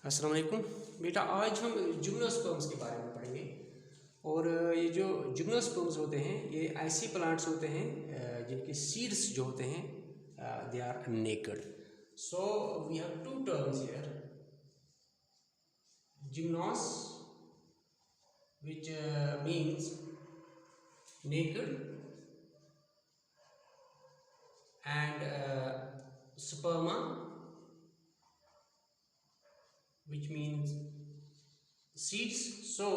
अस्सलाम वालेकुम बेटा, आज हम जिम्नोस्पर्म्स के बारे में पढ़ेंगे। और ये जो जिम्नोस्पर्म्स होते हैं ये ऐसे प्लांट्स होते हैं जिनके सीड्स जो होते हैं they are naked. So we have two terms here, gymnos which means naked and sperma which means seeds. So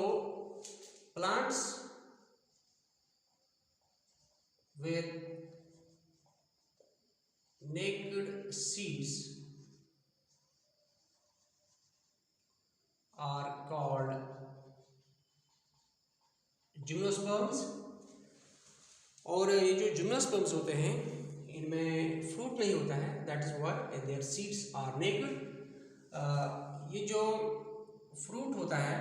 plants with naked seeds are called gymnosperms. और ये जो जिम्नोस्पर्म्स होते हैं इनमें फ्रूट नहीं होता है, that is why there seeds are naked. ये जो फ्रूट होता है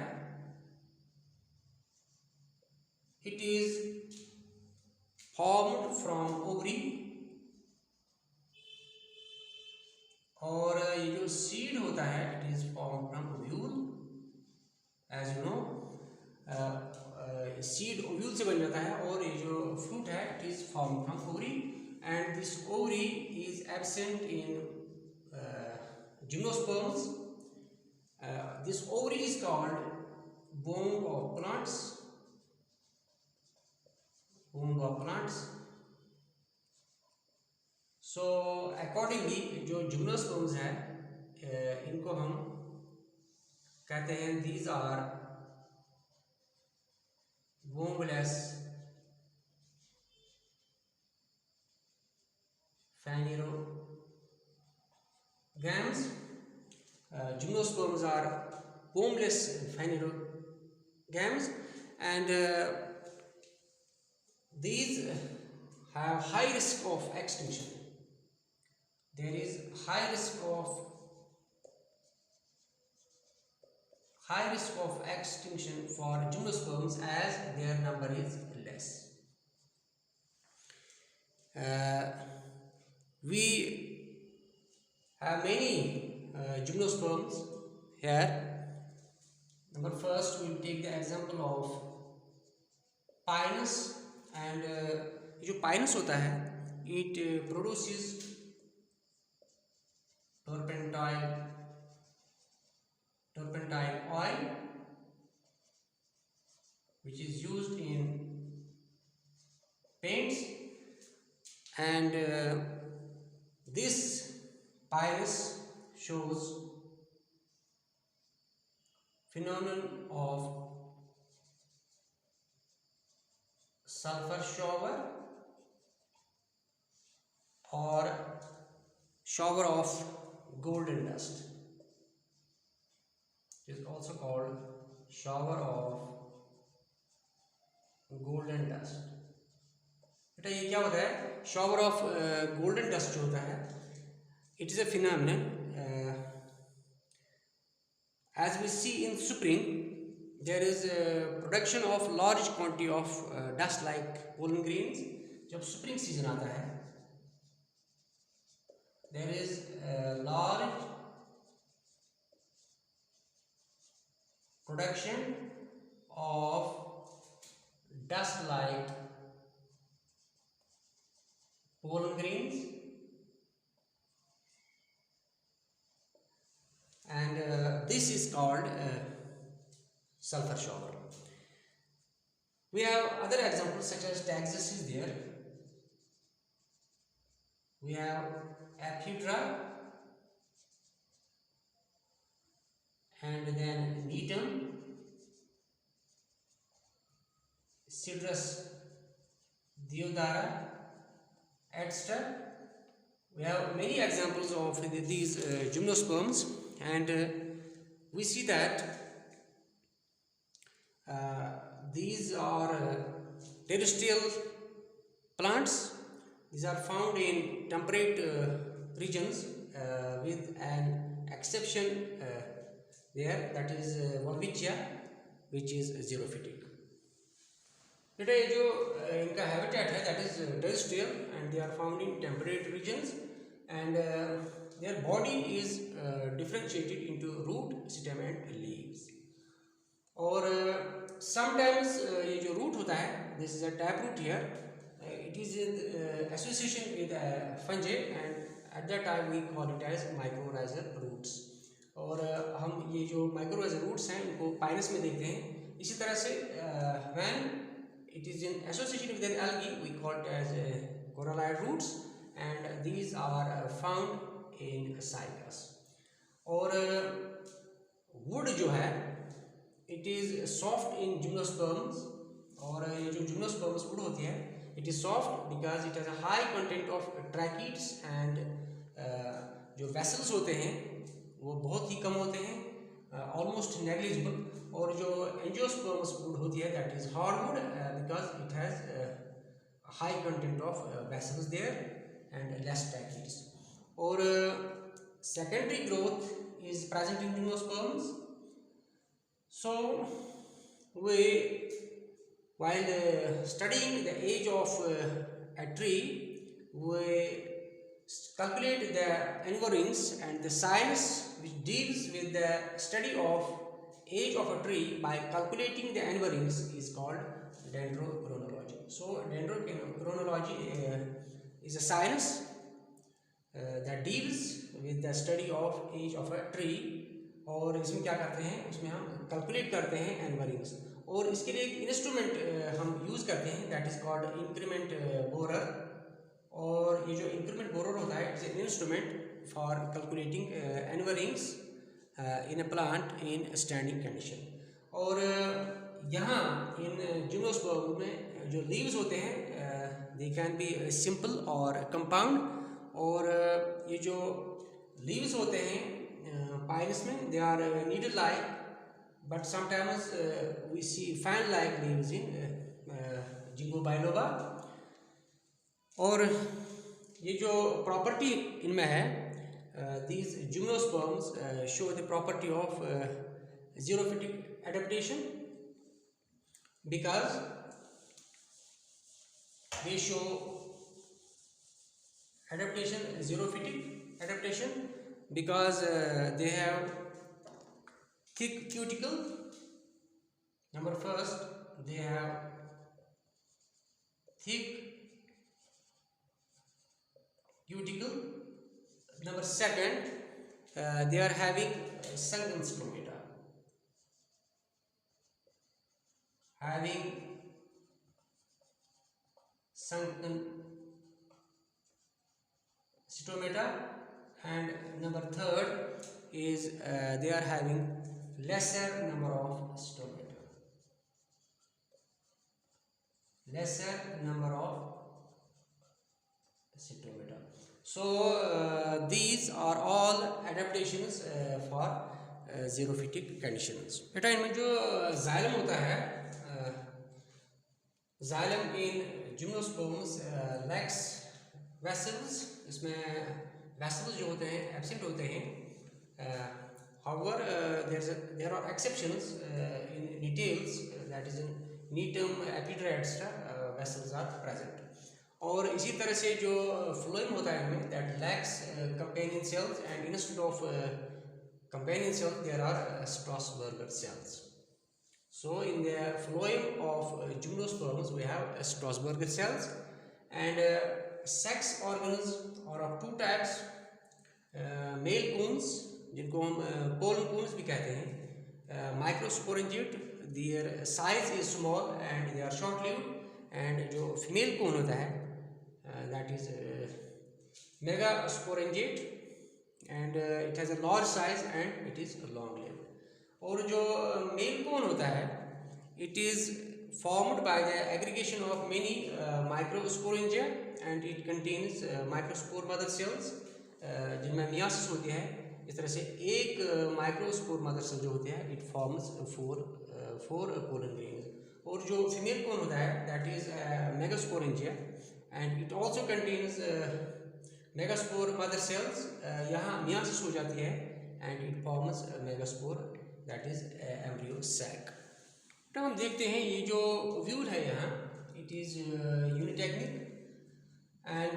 it is formed from ovary, और ये जो सीड होता है it is formed from ovule. As you know seed ovule से बन जाता है, और ये जो फ्रूट है it is form from ovary, and this ovary is absent in gymnosperms. This ovary is called Bong of plants, Bong of plants. So accordingly जो gymnosperms है इनको हम कहते हैं these are wombless phanerogams. Gymnosperms are wombless phanerogams, and these have high risk of extinction. There is high risk of extinction for gymnosperms as their number is less. We have many gymnosperms here. Number first, we will take the example of Pinus, and जो Pinus होता है it produces turpentine oil which is used in paints, and this Pinus shows phenomenon of sulfur shower or shower of golden dust. It is also called shower of golden dust. बेटा ये क्या होता है? shower of golden dust जो होता है it is a phenomenon as we see in spring there is a production of large quantity of dust like pollen grains. जब spring season आता है there is a large production of dust like pollen grains, and this is called sulfur shower. We have other examples such as Taxus is there. We have Ephedra, and then Needham, Cedrus deodara, etc. We have many examples of these gymnosperms, and we see that these are terrestrial plants. These are found in temperate regions with an exception there, that is Volvichia, which is xerophytic. बेटा ये जो इनका habitat है that is terrestrial and they are found in temperate regions, and their body is differentiated into root, stem and leaves. और sometimes ये जो root होता है, this is a taproot here, it is in association with fungi and at that time we call it as mycorrhizal roots. और हम ये जो mycorrhizal roots हैं इनको पाइनस में देखते हैं. इसी तरह से when it is in association with an algae we call it as coralloid roots and these are found in cycas. और wood जो है it is soft in gymnosperms. और ये जो gymnosperms wood होती है it is soft because it has a high content of tracheids and जो vessels होते हैं वो बहुत ही कम होते हैं, almost negligible. और जो angiosperms wood होती है that is hardwood because it has high content of vessels there and less tracheids. और secondary growth is present in gymnosperms. So while studying the age of a tree, we calculate the annual rings, and the science which deals with the study of age of a tree by calculating the annual rings is called dendrochronology. So dendrochronology is a science that deals with the study of age of a tree. और इसमें क्या करते हैं, उसमें हम calculate करते हैं annual rings. और इसके लिए एक इंस्ट्रूमेंट हम यूज़ करते हैं that is called increment borer. और ये जो इंक्रीमेंट बोरर होता है it's an instrument for calculating annual rings in a plant in standing condition. और यहाँ इन जिम्नोस्पर्म में जो लीव्स होते हैं दे कैन बी सिंपल और कंपाउंड. और ये जो लीव्स होते हैं पाइनस में they are needle like, but sometimes we see fan like leaves in Ginkgo biloba. और ये जो प्रॉपर्टी इनमें है these gymnosperms show the property of xerophytic adaptation because they show adaptation, xerophytic adaptation because they have thick cuticle. Number first, they have thick cuticle. Number second, they are having sunken stomata. Having sunken stomata. And number third is they are having lesser number of stomata. Lesser number of stomata. So these are all adaptations for xerophytic conditions. बेटा इनमें जो xylem होता है, xylem in gymnosperms lacks vessels. इसमें vessels जो होते हैं absent होते हैं. However, there are exceptions in details that is in netum, epidaura, etc. Vessels are present. और इसी तरह से जो phloem होता है इनमें that lacks companion cells and instead of companion cells there are Strasburger cells. So in the phloem of gymnosperms we have Strasburger cells. And sex organs are of two types. Male cones जिनको हम pollen cones भी कहते हैं, microsporangiate, their size is small and they are short lived. एंड जो female cone होता है that is megasporangiate and it has a large size and it is long lived. और जो मेल कोन होता है it is formed by the aggregation of many microsporangia and it contains microspore mother cells जिनमें myiasis होती है. इस तरह से एक माइक्रोस्पोर मदर सेल जो होती है it forms four pollen grains. और जो फीमेल कोन होता है that is megasporangia and it also contains megaspore mother cells. यहाँ मियासिस हो जाती है and it forms megaspore that is embryo sac. तो हम देखते हैं ये जो व्यू है यहाँ it is unitegmic and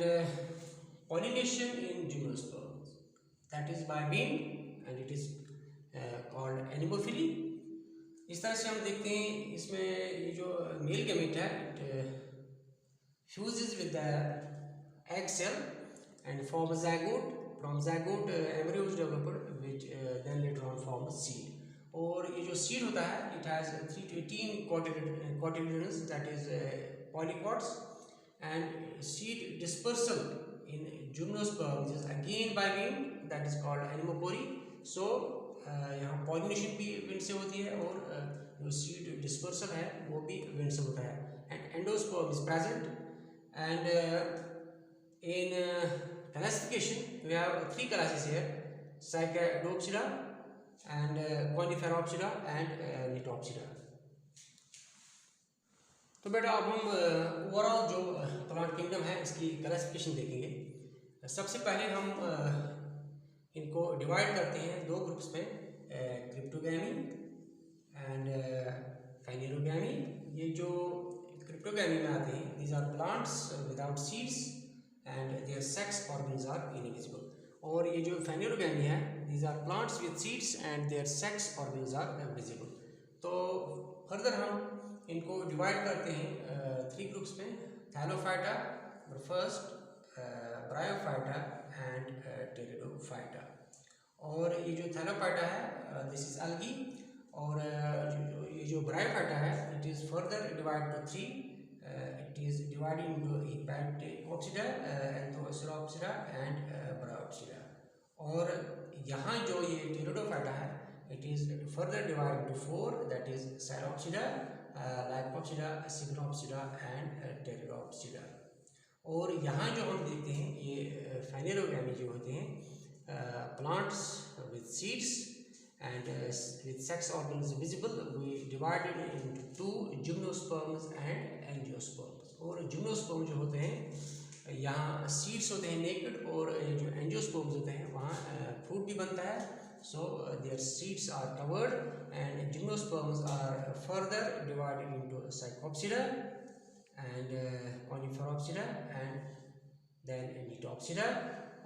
pollination in gymnosperms. that is by being and it is called anemophily. इस तरह से हम देखते हैं इसमें ये जो मेल गैमेट है it fuses with the egg cell and form a zygote. From zygote embryo is developed which then later on form a seed. और ये जो seed होता है it has 3 to 18 cotyledons, that is polycots, and seed dispersal in gymnosperms is again by wind, that is called anemochory. So यहाँ pollination भी wind से होती है और जो seed dispersal है वो भी wind से होता है. And endosperm is present. And in classification we have 3 classes here: Psychadopsida and Coniferopsida and Litopsida. तो बेटा अब हम ओवरऑल जो प्लांट किंगडम है इसकी क्लासिफिकेशन देखेंगे. सबसे पहले हम इनको डिवाइड करते हैं 2 ग्रुप्स में, क्रिप्टोगैमी एंड फाइनेरोगैमी. ये जो क्रिप्टोगैमी में आते हैं, these are plants without seeds and their sex organs are invisible. और ये जो फाइनेरोगैमी है, these are plants with seeds and their sex organs are visible. तो फर्दर हम इनको डिवाइड करते हैं 3 ग्रुप्स में: Thallophyta first, bryophyta and pteridophyta. और ये जो थैलोफाइटा है दिस इज एल्गी. और ये जो ब्रायोफाइटा है it is further divide to 3. It is divided into hepatopsida, anthocerotopsida and bryopsida. और यहाँ जो ये टेरिडोफाइटा है it is further divided into 4, that is Psilopsida, Lycopsida, Signopsida and Pteridopsida. और यहाँ जो हम देखते हैं ये फाइनेरोगैमी जो होते हैं plants with seeds and with sex organs visible, we divided into 2 gymnosperms and angiosperms. और gymnosperm जो होते हैं यहाँ सीड्स होते हैं नेकेड, और जो एंजियोस्पर्म्स होते हैं वहाँ फ्रूट भी बनता है. So their seeds are covered and gymnosperms are further divided into Psychopsida and Coniferopsida and then Litopsida.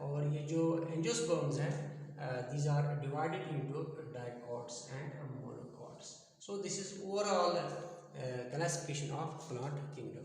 और ये जो angiosperms हैं these are divided into dicots and monocots. So this is overall classification of plant kingdom.